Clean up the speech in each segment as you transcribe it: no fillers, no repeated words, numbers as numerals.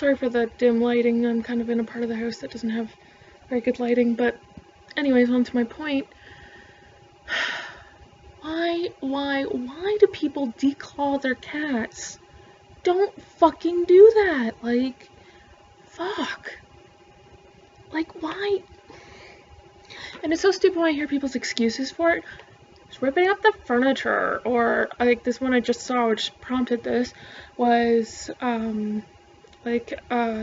sorry for the dim lighting. I'm kind of in a part of the house that doesn't have very good lighting, but anyways, on to my point. Why do people declaw their cats? Don't fucking do that. Like, fuck. Like, why? And it's so stupid when I hear people's excuses for it. Just ripping up the furniture, or like this one I just saw, which prompted this, was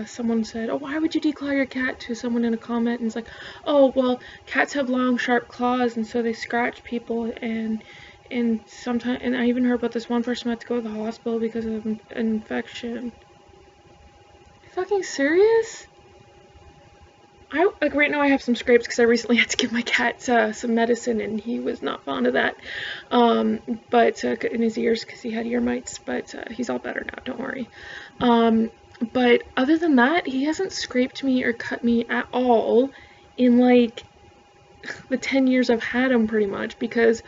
someone said, oh, why would you declaw your cat, to someone in a comment, and it's like, oh, well, cats have long, sharp claws, and so they scratch people, and sometimes, and I even heard about this one person who had to go to the hospital because of an infection. Are you fucking serious? Like, right now I have some scrapes because I recently had to give my cat some medicine, and he was not fond of that, but in his ears because he had ear mites, but he's all better now, don't worry. But other than that, he hasn't scraped me or cut me at all in, like, the 10 years I've had him, pretty much, because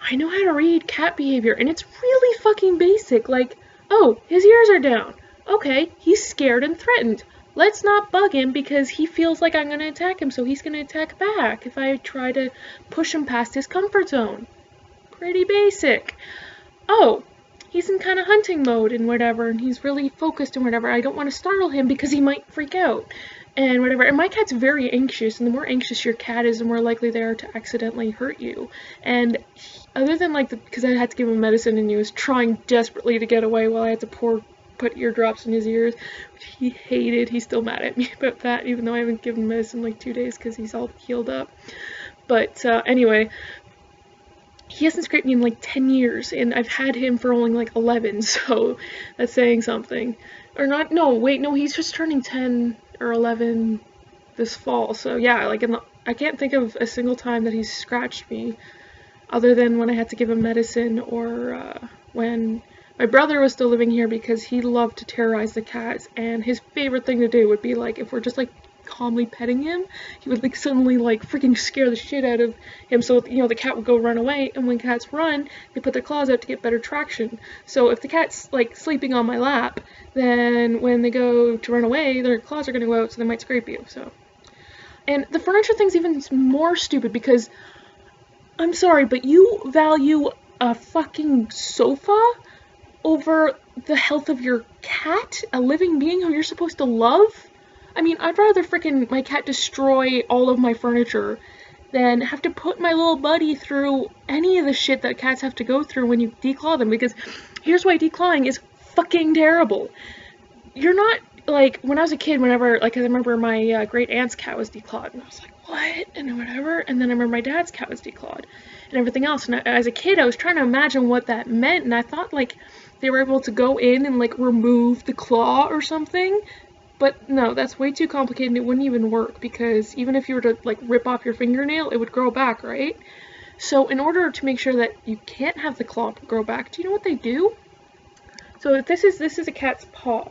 I know how to read cat behavior, and it's really fucking basic. Like, oh, his ears are down. Okay, he's scared and threatened. Let's not bug him because he feels like I'm going to attack him, so he's going to attack back if I try to push him past his comfort zone. Pretty basic. Oh, he's in kind of hunting mode and whatever, and he's really focused and whatever. I don't want to startle him because he might freak out and whatever. And my cat's very anxious, and the more anxious your cat is, the more likely they are to accidentally hurt you. And other than, like, because I had to give him medicine and he was trying desperately to get away while I had to put eardrops in his ears, which he hated. He's still mad at me about that, even though I haven't given medicine in like 2 days because he's all healed up. But anyway, he hasn't scraped me in like 10 years, and I've had him for only like 11, so that's saying something. Or not, no, wait, no, he's just turning 10 or 11 this fall, so yeah, like, I can't think of a single time that he's scratched me, other than when I had to give him medicine, or when my brother was still living here, because he loved to terrorize the cats, and his favorite thing to do would be, like, if we're just, like, calmly petting him, he would, like, suddenly, like, freaking scare the shit out of him, so, you know, the cat would go run away, and when cats run, they put their claws out to get better traction. So if the cat's, like, sleeping on my lap, then when they go to run away, their claws are gonna go out, so they might scrape you, so. And the furniture thing's even more stupid, because, I'm sorry, but you value a fucking sofa over the health of your cat, a living being who you're supposed to love? I mean, I'd rather frickin' my cat destroy all of my furniture than have to put my little buddy through any of the shit that cats have to go through when you declaw them, because here's why declawing is fucking terrible. You're not, like, when I was a kid, whenever, like, I remember my great aunt's cat was declawed, and I was like, what? And whatever, and then I remember my dad's cat was declawed, and everything else, and as a kid, I was trying to imagine what that meant, and I thought, like, they were able to go in and, like, remove the claw or something, but no, that's way too complicated, and it wouldn't even work, because even if you were to, like, rip off your fingernail, it would grow back, right? So in order to make sure that you can't have the claw grow back, do you know what they do? So this is a cat's paw,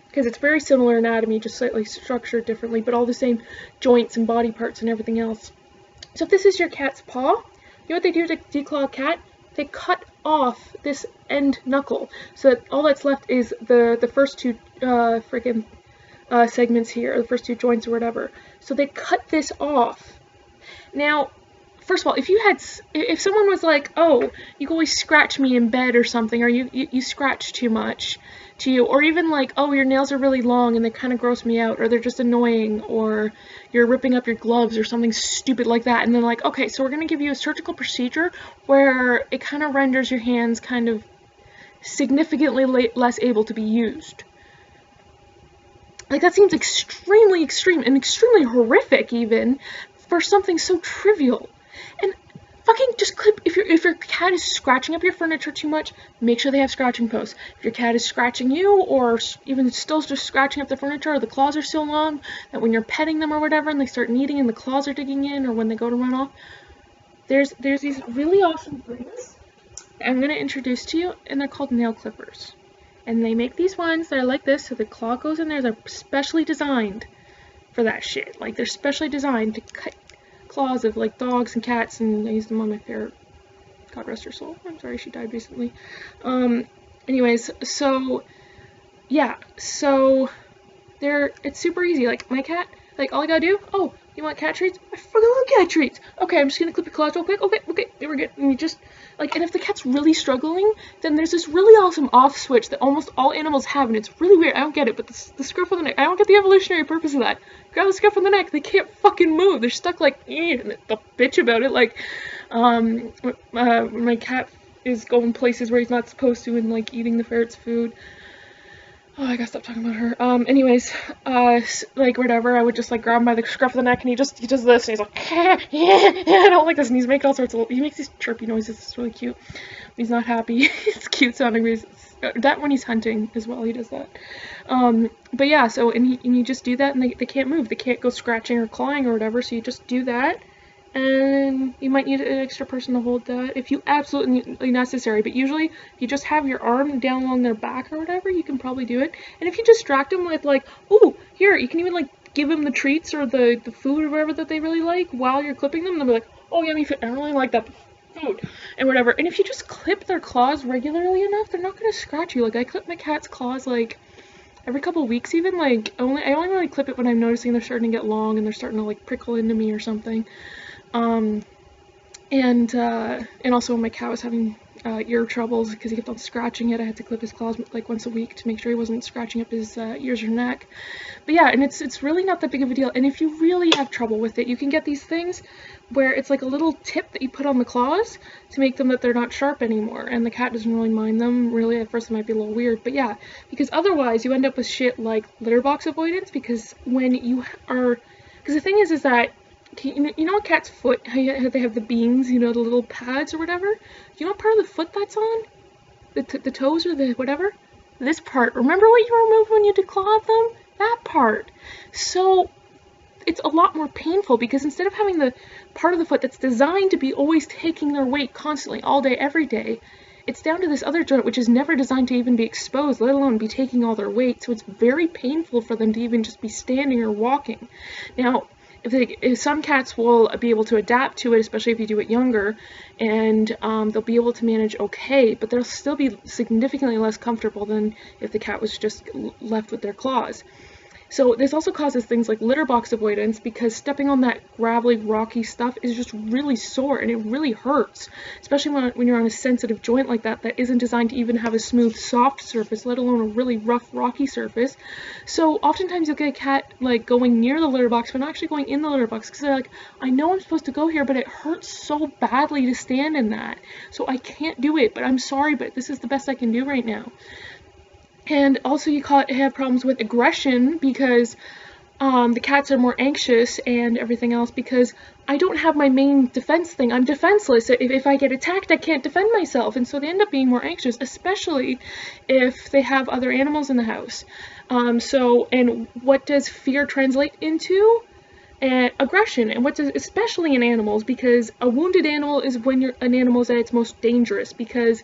because it's very similar anatomy, just slightly structured differently, but all the same joints and body parts and everything else. So if this is your cat's paw, you know what they do to declaw a cat? They cut off this end knuckle, so that all that's left is the first two segments here, or the first two joints or whatever. So they cut this off. Now, first of all, if someone was like, oh, you always scratch me in bed or something, or you scratch too much to you, or even like, oh, your nails are really long and they kind of gross me out, or they're just annoying, or you're ripping up your gloves or something stupid like that, and then like, okay, so we're going to give you a surgical procedure where it kind of renders your hands kind of significantly less able to be used. Like, that seems extremely extreme and extremely horrific even for something so trivial. And fucking just clip, if your cat is scratching up your furniture too much, make sure they have scratching posts. If your cat is scratching you, or even still just scratching up the furniture, or the claws are so long that when you're petting them or whatever and they start kneading and the claws are digging in, or when they go to run off, there's these really awesome things I'm going to introduce to you, and they're called nail clippers. And they make these ones that are like this, so the claw goes in there. They're specially designed for that shit. Like, they're specially designed to cut claws of, like, dogs and cats, and I used them on my parrot. God rest her soul. I'm sorry, she died recently. Anyways, so, yeah, so it's super easy. Like my cat, like all I gotta do, oh, you want cat treats? I fucking love cat treats. Okay, I'm just gonna clip your claws real quick. Okay, we're good. And you just, like, and if the cat's really struggling, then there's this really awesome off switch that almost all animals have, and it's really weird. I don't get it, but the scruff of the neck, I don't get the evolutionary purpose of that. Grab the scruff of the neck, they can't fucking move. They're stuck like, and they'll bitch about it. Like, my cat is going places where he's not supposed to and like eating the ferret's food. Oh, I gotta stop talking about her. Anyways, like, whatever, I would just, like, grab him by the scruff of the neck, and he does this, and he's like, I don't like this, and he's making all sorts of, he makes these chirpy noises, it's really cute. He's not happy. It's cute sounding. That when he's hunting as well, he does that. But yeah, so, and you just do that, and they can't move, they can't go scratching or clawing or whatever, so you just do that. And you might need an extra person to hold that if you absolutely necessary, but usually if you just have your arm down along their back or whatever, you can probably do it. And if you distract them with, like, oh, here, you can even, like, give them the treats or the food or whatever that they really like while you're clipping them, they'll be like, oh, yummy food, I don't really like that food, and whatever. And if you just clip their claws regularly enough, they're not going to scratch you. Like, I clip my cat's claws, like, every couple of weeks even. Like, I only really clip it when I'm noticing they're starting to get long and they're starting to, like, prickle into me or something. And also when my cat was having ear troubles because he kept on scratching it, I had to clip his claws like once a week to make sure he wasn't scratching up his ears or neck. But yeah, and it's really not that big of a deal. And if you really have trouble with it, you can get these things where it's like a little tip that you put on the claws to make them that they're not sharp anymore, and the cat doesn't really mind them. Really, at first it might be a little weird, but yeah, because otherwise you end up with shit like litter box avoidance, because when you are, because the thing is that you know a cat's foot, how they have the beans, you know, the little pads or whatever? You know what part of the foot that's on? The toes or the whatever? This part. Remember what you removed when you declawed them? That part. So it's a lot more painful because instead of having the part of the foot that's designed to be always taking their weight constantly, all day, every day, it's down to this other joint which is never designed to even be exposed, let alone be taking all their weight. So it's very painful for them to even just be standing or walking. Now, if some cats will be able to adapt to it, especially if you do it younger, and they'll be able to manage okay, but they'll still be significantly less comfortable than if the cat was just left with their claws. So this also causes things like litter box avoidance, because stepping on that gravelly, rocky stuff is just really sore and it really hurts, especially when you're on a sensitive joint like that isn't designed to even have a smooth, soft surface, let alone a really rough, rocky surface. So oftentimes you'll get a cat like going near the litter box, but not actually going in the litter box, because they're like, I know I'm supposed to go here, but it hurts so badly to stand in that, so I can't do it, but I'm sorry, but this is the best I can do right now. And also you have problems with aggression because the cats are more anxious and everything else, because I don't have my main defense thing. I'm defenseless. If I get attacked, I can't defend myself, and so they end up being more anxious, especially if they have other animals in the house. And what does fear translate into? Aggression. And what does, especially in animals, because a wounded animal is when an animal is at its most dangerous, because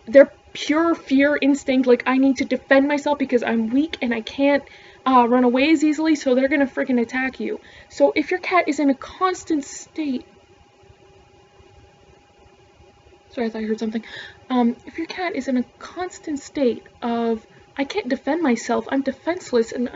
they're pure fear instinct, like, I need to defend myself because I'm weak and I can't run away as easily, so they're gonna freaking attack you. So if your cat is in a constant state, sorry, I thought I heard something. If your cat is in a constant state of, I can't defend myself, I'm defenseless, and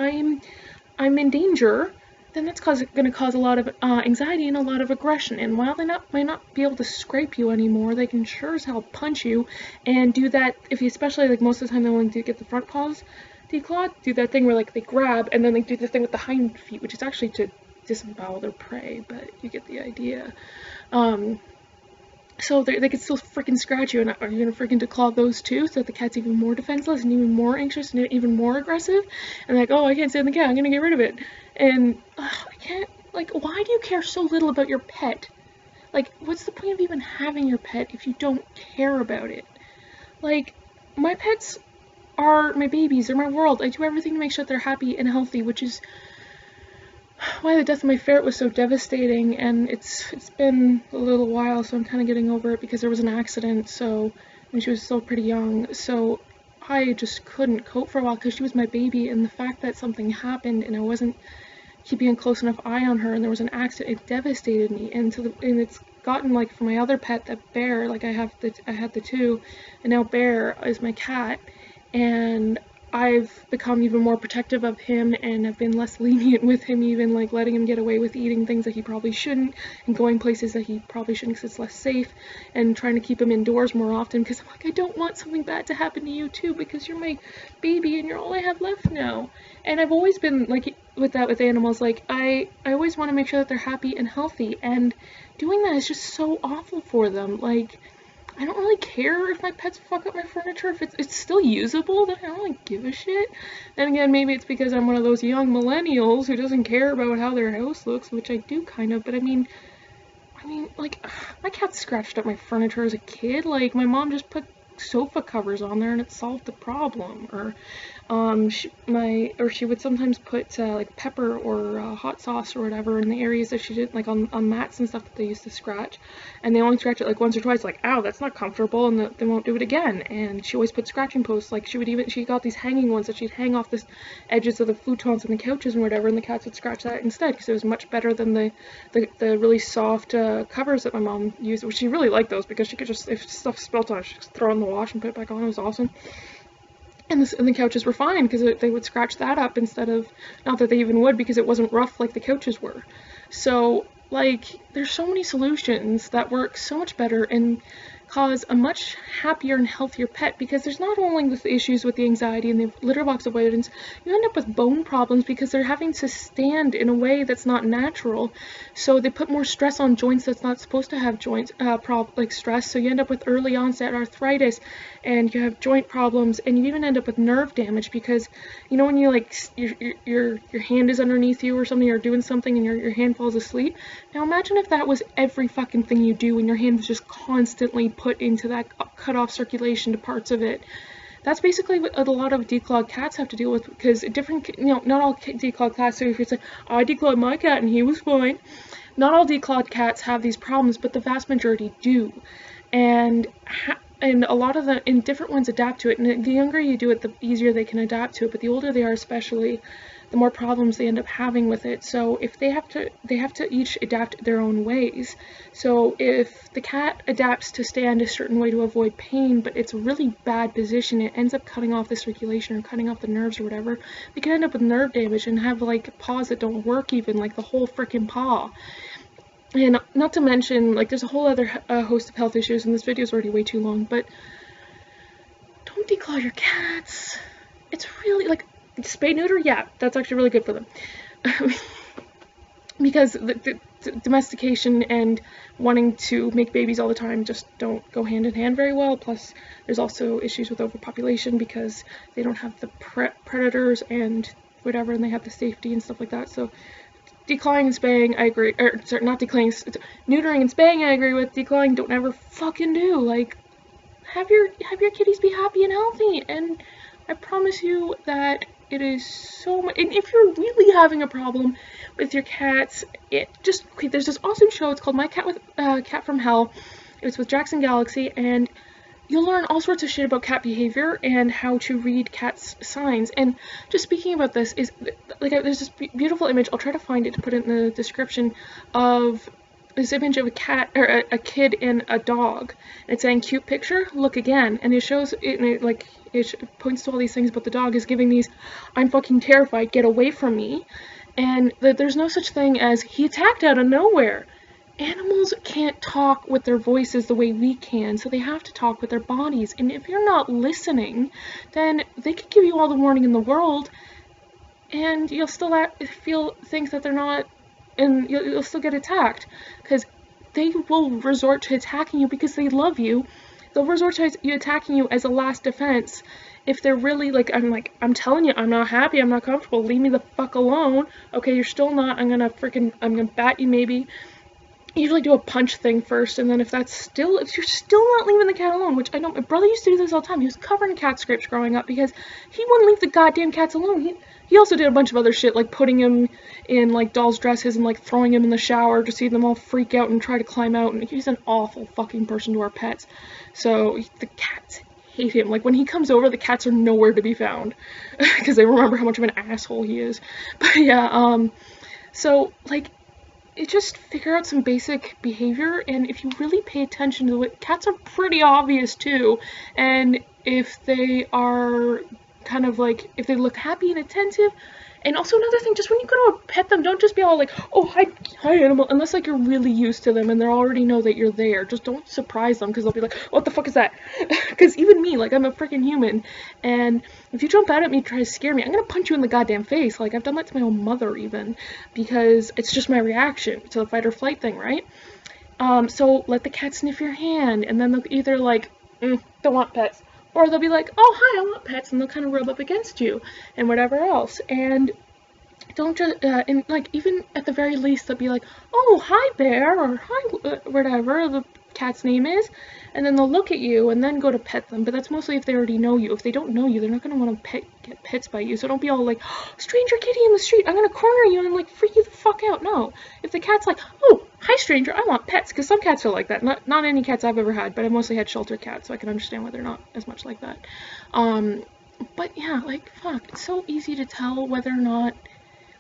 I'm in danger, then that's going to cause a lot of anxiety and a lot of aggression. And while they might not be able to scrape you anymore, they can sure as hell punch you, and do that, especially, like, most of the time they want to get the front paws declawed, do that thing where, like, they grab, and then they do the thing with the hind feet, which is actually to disembowel their prey, but you get the idea. So they could still freaking scratch you, and are you gonna freaking declaw those too, so that the cat's even more defenseless and even more anxious and even more aggressive? And like, oh, I can't stand the cat, I'm gonna get rid of it. And I can't, like, why do you care so little about your pet? Like, what's the point of even having your pet if you don't care about it? Like, my pets are my babies, they're my world. I do everything to make sure that they're happy and healthy, which is why the death of my ferret was so devastating, and it's been a little while, so I'm kind of getting over it, because there was an accident, so, and she was still pretty young, so I just couldn't cope for a while, because she was my baby, and the fact that something happened and I wasn't keeping a close enough eye on her, and there was an accident, it devastated me. And and it's gotten, like, for my other pet, that Bear, like, I had the two, and now Bear is my cat, and I've become even more protective of him and have been less lenient with him, even like letting him get away with eating things that he probably shouldn't and going places that he probably shouldn't because it's less safe, and trying to keep him indoors more often because I'm like, I don't want something bad to happen to you too because you're my baby and you're all I have left now. And I've always been like with that with animals, like I always want to make sure that they're happy and healthy, and doing that is just so awful for them. Like, I don't really care if my pets fuck up my furniture. If it's still usable, then I don't really give a shit. And again, maybe it's because I'm one of those young millennials who doesn't care about how their house looks, which I do kind of, but I mean, like, my cat scratched up my furniture as a kid. Like, my mom just put sofa covers on there and it solved the problem. Or she would sometimes put like pepper or hot sauce or whatever in the areas that she did, like on mats and stuff that they used to scratch, and they only scratch it like once or twice, like, ow, that's not comfortable, and they won't do it again. And she always put scratching posts, like she got these hanging ones that she'd hang off the edges of the futons and the couches and whatever, and the cats would scratch that instead because it was much better than the really soft covers that my mom used, which she really liked those because she could just, if stuff spilled on it, she could just throw it in the wash and put it back on. It was awesome. And the couches were fine because they would scratch that up instead of, not that they even would, because it wasn't rough like the couches were. So, like, there's so many solutions that work so much better and cause a much happier and healthier pet, because there's not only the issues with the anxiety and the litter box avoidance, you end up with bone problems because they're having to stand in a way that's not natural. So they put more stress on joints that's not supposed to have joint like stress. So you end up with early onset arthritis, and you have joint problems, and you even end up with nerve damage because, you know, when you like your hand is underneath you or something, you're doing something and your hand falls asleep. Now imagine if that was every fucking thing you do and your hand was just constantly put into that cut off circulation to parts of it. That's basically what a lot of declawed cats have to deal with, because different, you know, not all declawed cats, so if you say, I declawed my cat and he was fine, not all declawed cats have these problems, but the vast majority do. And a lot of the different ones adapt to it, and the younger you do it, the easier they can adapt to it, but the older they are especially, the more problems they end up having with it. So if they have to each adapt their own ways. So if the cat adapts to stand a certain way to avoid pain, but it's a really bad position, it ends up cutting off the circulation or cutting off the nerves or whatever, they can end up with nerve damage and have like paws that don't work, even like the whole freaking paw. And not to mention, like, there's a whole other host of health issues, and this video is already way too long, but don't declaw your cats. It's really, like, spay neuter, yeah, that's actually really good for them. Because the domestication and wanting to make babies all the time just don't go hand in hand very well. Plus, there's also issues with overpopulation because they don't have the predators and whatever, and they have the safety and stuff like that. So declawing and spaying, I agree. Or, sorry, not declawing, neutering and spaying, I agree with. Declawing, don't ever fucking do. Like, have your kitties be happy and healthy, and I promise you that it is so much. And if you're really having a problem with your cats, there's this awesome show. It's called My Cat from Hell. It's with Jackson Galaxy, and you'll learn all sorts of shit about cat behavior and how to read cats' signs. And just speaking about this is, like, there's this beautiful image. I'll try to find it to put it in the description of this image of a cat, or a kid and a dog. And it's saying, cute picture, look again. And it shows it, and it points to all these things, but the dog is giving these, I'm fucking terrified, get away from me. And there's no such thing as, he attacked out of nowhere. Animals can't talk with their voices the way we can, so they have to talk with their bodies. And if you're not listening, then they could give you all the warning in the world, and you'll still think that they're not, and you'll still get attacked, because they will resort to attacking you because they love you. They'll resort to attacking you as a last defense. If they're really like, I'm telling you, I'm not happy, I'm not comfortable, leave me the fuck alone. Okay, you're still not, I'm gonna bat you maybe. Usually do a punch thing first, and then if you're still not leaving the cat alone, which I know my brother used to do this all the time. He was covered in cat scrapes growing up because he wouldn't leave the goddamn cats alone. He also did a bunch of other shit, like putting him in like dolls' dresses and like throwing him in the shower to see them all freak out and try to climb out, and he's an awful fucking person to our pets. So the cats hate him. Like, when he comes over, the cats are nowhere to be found because they remember how much of an asshole he is. But yeah, so like, just figure out some basic behavior, and if you really pay attention to it, cats are pretty obvious too, and if they are kind of like, if they look happy and attentive. And also another thing, just when you go to pet them, don't just be all like, oh, hi animal, unless like you're really used to them and they already know that you're there. Just don't surprise them, because they'll be like, what the fuck is that? Because even me, like, I'm a freaking human, and if you jump out at me, try to scare me, I'm gonna punch you in the goddamn face. Like, I've done that to my own mother even, because it's just my reaction to the fight or flight thing, right? So let the cat sniff your hand, and then they'll either like, don't want pets, or they'll be like, oh, hi, I want pets, and they'll kind of rub up against you and whatever else. And don't just, and like, even at the very least, they'll be like, oh, hi, bear, or hi, whatever the cat's name is, and then they'll look at you and then go to pet them. But that's mostly if they already know you. If they don't know you, they're not going to want to get pets by you. So don't be all like, oh, stranger kitty in the street, I'm going to corner you and like freak you the fuck out. No. If the cat's like, oh, hi, stranger, I want pets, because some cats are like that. Not any cats I've ever had, but I mostly had shelter cats, so I can understand why they're not as much like that. But yeah, like, fuck, it's so easy to tell whether or not,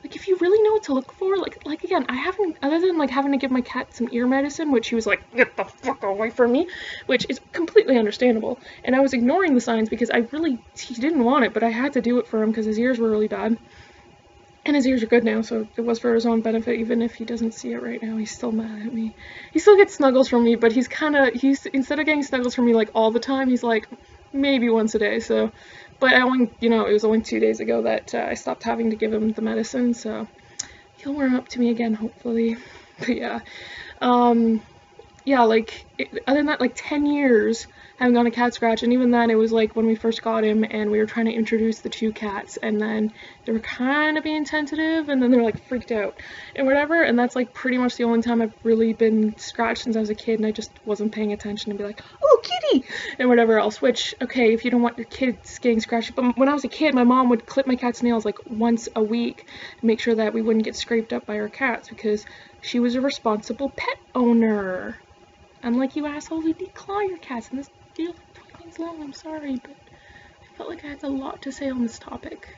like, if you really know what to look for, like again, I haven't, other than like having to give my cat some ear medicine, which he was like, get the fuck away from me, which is completely understandable, and I was ignoring the signs because he didn't want it, but I had to do it for him because his ears were really bad, and his ears are good now, so it was for his own benefit. Even if he doesn't see it right now, he's still mad at me. He still gets snuggles from me, but he's instead of getting snuggles from me like all the time, he's like maybe once a day, so. But I only, it was only 2 days ago that I stopped having to give him the medicine, so he'll warm up to me again, hopefully. But yeah, yeah, like, other than that, like, 10 years I haven't gone a cat scratch, and even then it was like when we first got him and we were trying to introduce the 2 cats, and then they were kind of being tentative, and then they were like freaked out and whatever, and that's like pretty much the only time I've really been scratched since I was a kid, and I just wasn't paying attention and be like, oh, kitty, and whatever else, which, okay, if you don't want your kids getting scratched, but when I was a kid, my mom would clip my cat's nails like once a week to make sure that we wouldn't get scraped up by our cats, because she was a responsible pet owner. Unlike you assholes who declaw your cats, and this deal is 20 minutes long, I'm sorry, but I felt like I had a lot to say on this topic.